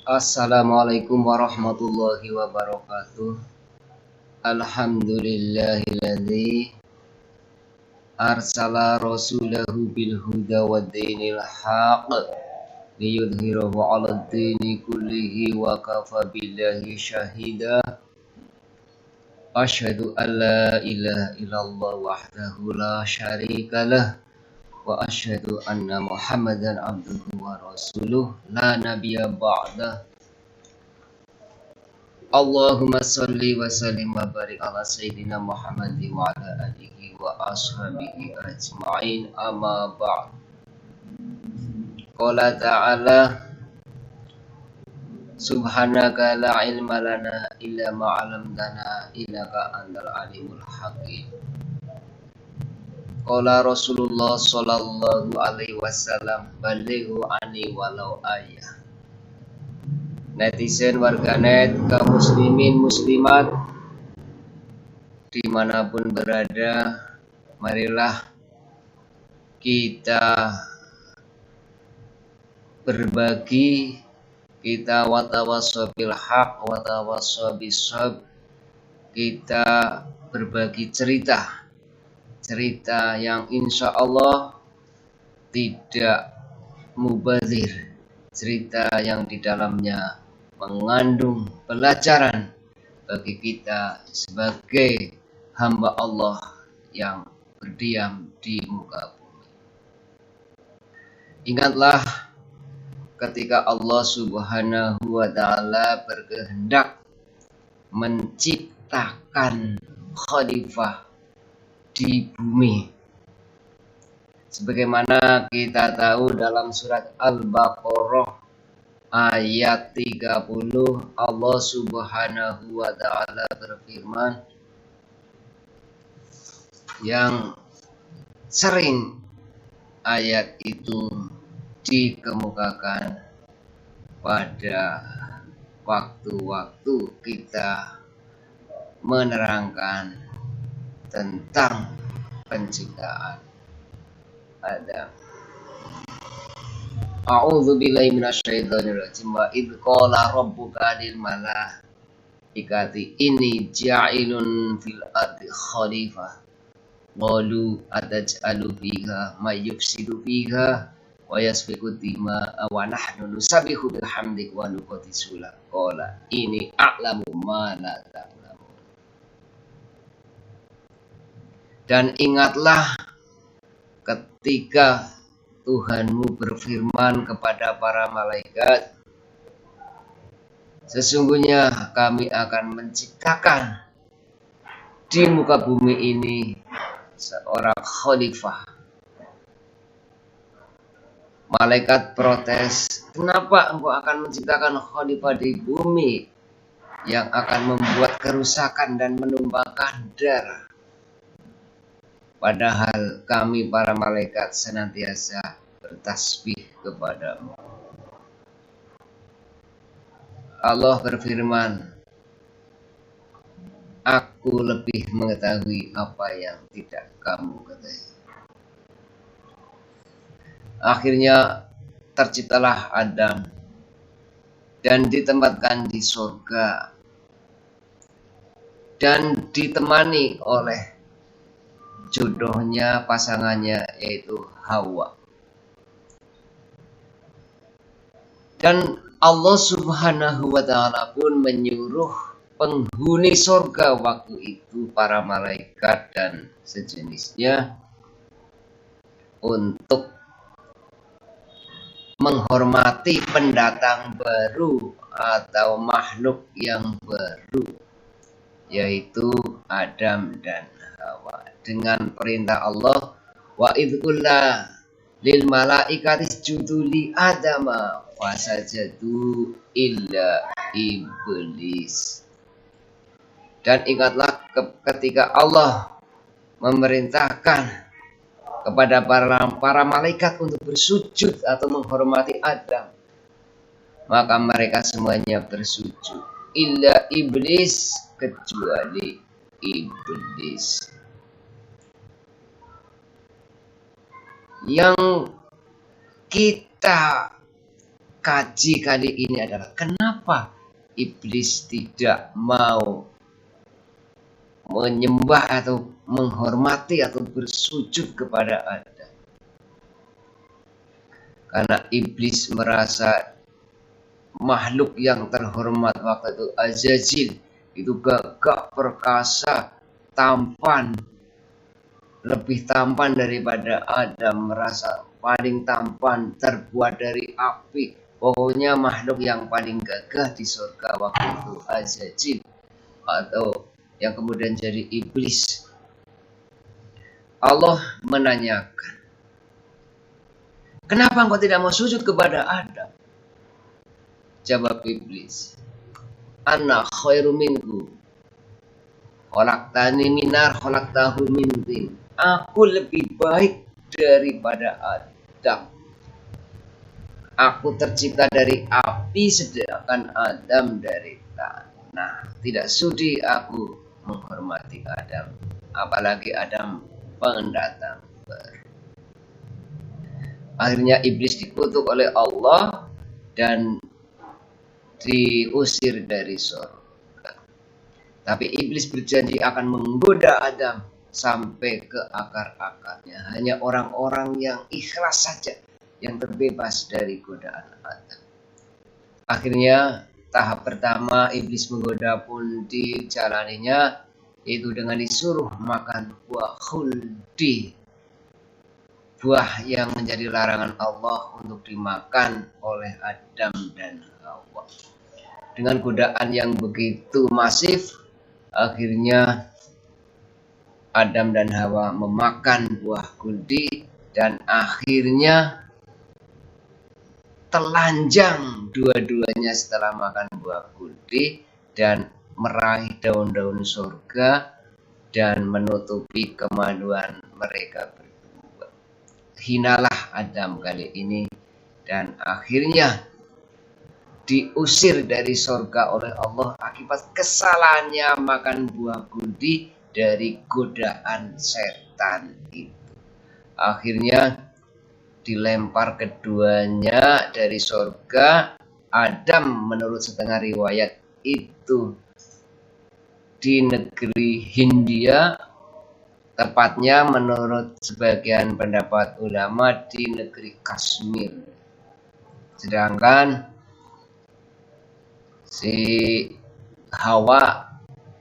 Assalamualaikum warahmatullahi wabarakatuh. Alhamdulillahilladzi arsala rasulahu bil huda wa dinil haq liyudhhirahu 'alad dini kullihi wa kafa billahi syahida. Asyhadu an la ilaha illallah wahdahu la syarikalah wa asyhadu anna Muhammadan abduhu wa rasuluh la nabiyya ba'dah. Allahumma salli wa sallim wa barik ala sayyidina Muhammad wa ala alihi wa ashabihi ajma'in, amma ba'd. Qala ta'ala subhanaka la ilma lana illa ma 'allamtana innaka antal alimul hakim. Qala Rasulullah sallallahu alaihi wasallam balighu ani walau ayah. Netizen, warganet, kaum muslimin muslimat dimanapun berada, marilah kita berbagi, kita watawassabil haq watawassabil sabr, kita berbagi cerita yang insya Allah tidak mubazir, cerita yang di dalamnya mengandung pelajaran bagi kita sebagai hamba Allah yang berdiam di muka bumi. Ingatlah ketika Allah Subhanahu wa ta'ala berkehendak menciptakan khalifah di bumi. Sebagaimana kita tahu dalam surat Al-Baqarah ayat 30, Allah Subhanahu wa ta'ala berfirman, yang sering ayat itu dikemukakan pada waktu-waktu kita menerangkan tentang penciptaan Adam. A'udzu billahi minasyaitonir rajim. Wa idz qala rabbuka lil malaikati inni ja'ilun fil ardi khalifah. Qalu ataj'alu fiha may yufsidu fiha wa yasfiku dima'a wa nahnu nusabbihu bihamdik wa nuqaddisu lak. Qala inni a'lamu ma la ta'lamun. Dan ingatlah ketika Tuhanmu berfirman kepada para malaikat, sesungguhnya kami akan menciptakan di muka bumi ini seorang khalifah. Malaikat protes, kenapa engkau akan menciptakan khalifah di bumi yang akan membuat kerusakan dan menumpahkan darah? Padahal kami para malaikat senantiasa bertasbih kepadamu. Allah berfirman, aku lebih mengetahui apa yang tidak kamu ketahui. Akhirnya terciptalah Adam dan ditempatkan di surga dan ditemani oleh jodohnya, pasangannya, yaitu Hawa. Dan Allah Subhanahu wa ta'ala pun menyuruh penghuni surga waktu itu, para malaikat dan sejenisnya, untuk menghormati pendatang baru atau makhluk yang baru, yaitu Adam dan Hawa. Dengan perintah Allah, wa idz qulna lil malaikati isjudu li adama fasajadu illa iblis. Dan ingatlah ketika Allah memerintahkan kepada para malaikat untuk bersujud atau menghormati Adam, maka mereka semuanya bersujud, illa iblis, kecuali iblis. Yang kita kaji kali ini adalah kenapa iblis tidak mau menyembah atau menghormati atau bersujud kepada Adam. Karena iblis merasa makhluk yang terhormat waktu itu Azazil itu gagah perkasa, tampan, lebih tampan daripada Adam, merasa paling tampan, terbuat dari api. Pokoknya makhluk yang paling gagah di surga waktu itu Azazil, atau yang kemudian jadi iblis. Allah menanyakan, kenapa engkau tidak mau sujud kepada Adam? Jawab iblis, ana khairu minhu, khalaqtani minar, khalaqtahu min tin. Aku lebih baik daripada Adam. Aku tercipta dari api sedangkan Adam dari tanah. Tidak sudi aku menghormati Adam, apalagi Adam pendatang baru. Akhirnya iblis dikutuk oleh Allah dan diusir dari surga. Tapi iblis berjanji akan menggoda Adam sampai ke akar-akarnya. Hanya orang-orang yang ikhlas saja yang terbebas dari godaan Adam. Akhirnya tahap pertama iblis menggoda pun dijalaninya, yaitu dengan disuruh makan buah khuldi, buah yang menjadi larangan Allah untuk dimakan oleh Adam dan Hawa. Dengan godaan yang begitu masif, akhirnya Adam dan Hawa memakan buah khuldi dan akhirnya telanjang dua-duanya setelah makan buah khuldi dan meraih daun-daun surga dan menutupi kemaluan mereka berdua. Hinalah Adam kali ini dan akhirnya diusir dari surga oleh Allah akibat kesalahannya makan buah khuldi dari godaan setan itu. Akhirnya dilempar keduanya dari surga. Adam menurut setengah riwayat itu di negeri Hindia, tepatnya menurut sebagian pendapat ulama di negeri Kashmir. Sedangkan si Hawa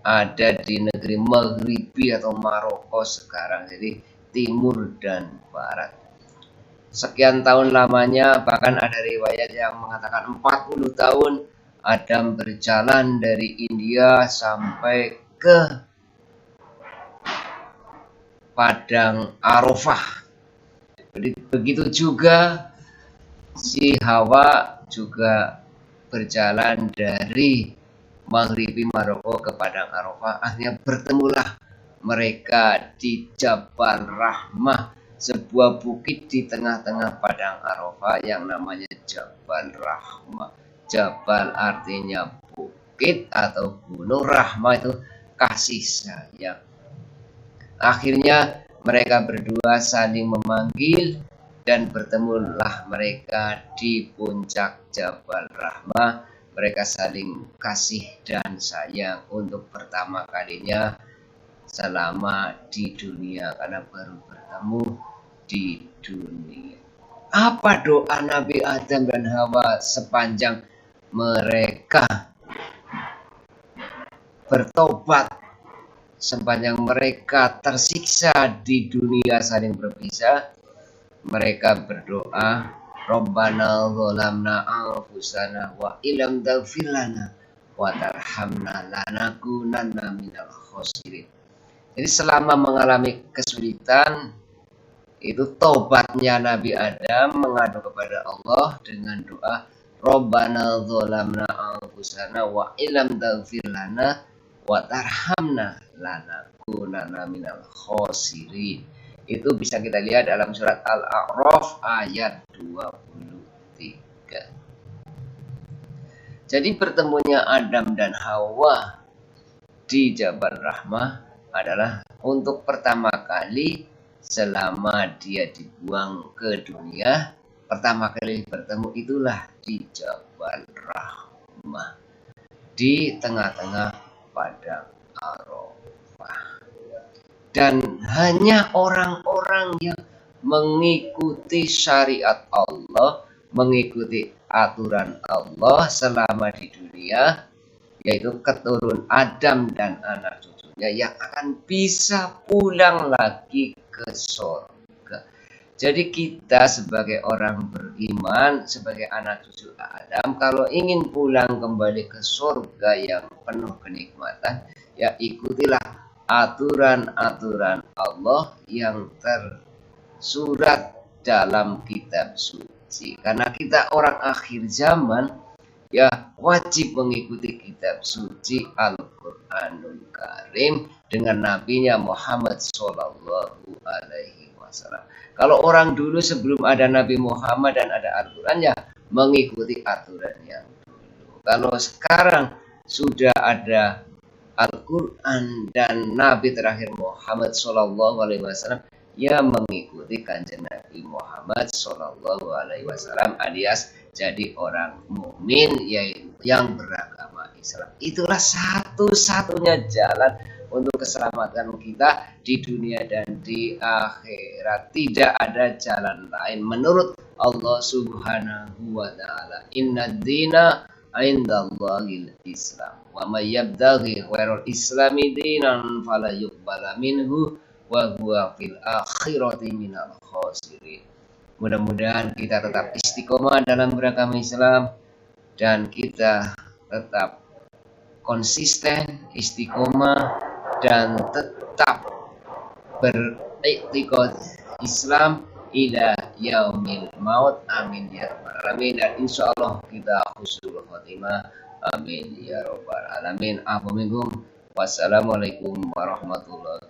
ada di negeri Maghribi atau Maroko sekarang, jadi timur dan barat. Sekian tahun lamanya, bahkan ada riwayat yang mengatakan 40 tahun Adam berjalan dari India sampai ke Padang Arafah. Begitu juga si Hawa juga berjalan dari Maghribi Maroko ke Padang Arafah. Akhirnya bertemulah mereka di Jabal Rahmah, sebuah bukit di tengah-tengah Padang Arafah yang namanya Jabal Rahmah. Jabal artinya bukit atau gunung, Rahmah itu kasih sayang. Akhirnya mereka berdua saling memanggil dan bertemulah mereka di puncak Jabal Rahmah. Mereka saling kasih dan sayang untuk pertama kalinya selama di dunia, karena baru bertemu di dunia. Apa doa Nabi Adam dan Hawa sepanjang mereka bertobat, sepanjang mereka tersiksa di dunia saling berpisah? Mereka berdoa, Rabbana dzalamna anfusana wa illam taghfir lana wa tarhamna lanakunanna minal khosirin. Jadi selama mengalami kesulitan, itu tobatnya Nabi Adam mengadu kepada Allah dengan doa, Rabbana dzalamna anfusana wa illam taghfir lana wa tarhamna lanakunanna minal khosirin. Itu bisa kita lihat dalam surat Al-A'raf ayat 23. Jadi pertemunya Adam dan Hawa di Jabal Rahmah adalah untuk pertama kali selama dia dibuang ke dunia. pertama kali bertemu itulah di Jabal Rahmah, di tengah-tengah padang Arafah. Dan hanya orang-orang yang mengikuti syariat Allah, mengikuti aturan Allah selama di dunia, yaitu keturun Adam dan anak cucunya, yang akan bisa pulang lagi ke surga. Jadi kita sebagai orang beriman, sebagai anak cucu Adam, kalau ingin pulang kembali ke surga yang penuh kenikmatan, ya ikutilah aturan-aturan Allah yang tersurat dalam kitab suci. Karena kita orang akhir zaman, ya wajib mengikuti kitab suci Al-Quranul Karim dengan nabinya Muhammad Sallallahu Alaihi Wasallam. Kalau orang dulu sebelum ada Nabi Muhammad dan ada Al-Quran, ya mengikuti aturan yang dulu. Kalau sekarang sudah ada Al-Quran dan Nabi terakhir Muhammad Sallallahu Alaihi Wasallam, ya mengikuti kanjeng Nabi Muhammad Sallallahu Alaihi Wasallam, alias jadi orang mukmin yang beragama Islam. Itulah satu-satunya jalan untuk keselamatan kita di dunia dan di akhirat. Tidak ada jalan lain menurut Allah Subhanahu wa taala. Inna dina indallahil Islam. Wa may yabtaghi ghairal islami dinan fala yuqbala minhu wa huwa fil akhirati minal khasirin. Mudah-mudahan kita tetap istiqomah dalam beragama Islam dan kita tetap konsisten, istiqomah dan tetap beriktikad Islam ila yaumil maut. Amin ya rabbal alamin. Dan insyaallah kita husnul khotimah. Amin ya rabbal alamin. Wassalamualaikum warahmatullahi